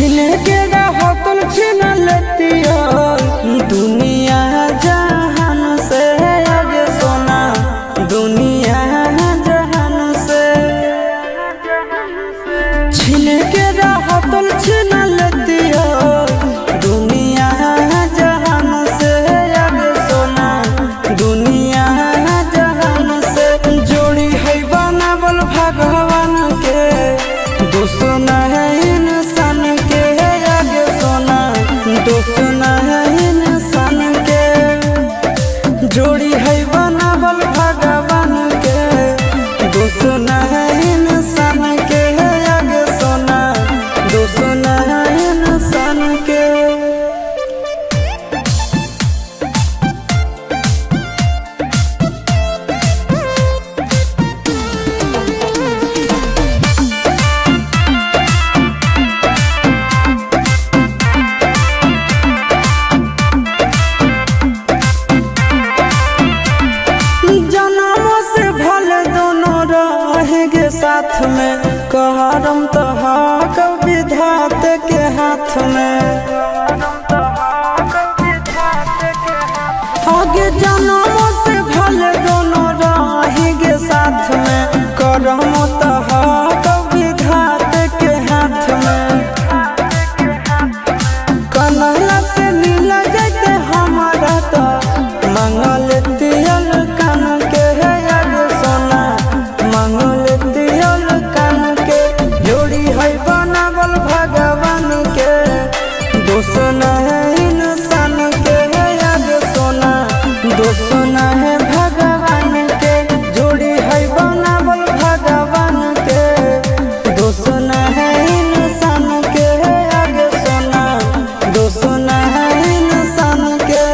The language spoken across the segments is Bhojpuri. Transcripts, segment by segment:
छीने के रहतल छीन लेतिया दुनिया जहान से आगे सोना दुनिया जहान से छीने के रहतल छीन लेतिया दुनिया जहान से आगे सोना दुनिया जहान से जोड़ी है बनावल भगवान के दुश्मन है इंसान के आगे सोना दुश्मन है इंसान के जोड़ी है बनावल भगवान के दुश्मन है इंसान के आगे सोना दुश्मन है इंसान के। साथ में कहरम तो विधात के हाथ में आगे जन्मों से भले दोनों रहेंगे साथ में करम तो विधात के हाथ में कन्हैया से मिल जाते हमारा तो मंगल तियल कान के है आगे सोना मंगल बनावल भगवान के दुश्मन है इंसान के आगे सोना दुश्मन है भगवान के जोड़ी है बनावल भगवान के दुश्मन है इंसान के आगे सोना दुश्मन है इंसान के।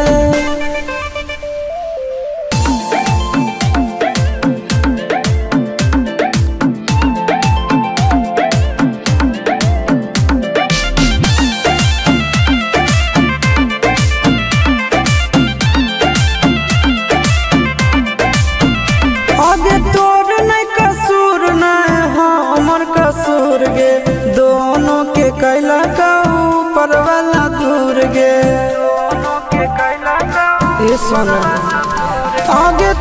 तोर नहीं कसूर नहीं हमर कसूर गे दोनों के कैला का ऊपर वाला दूर गे ये सोना आगे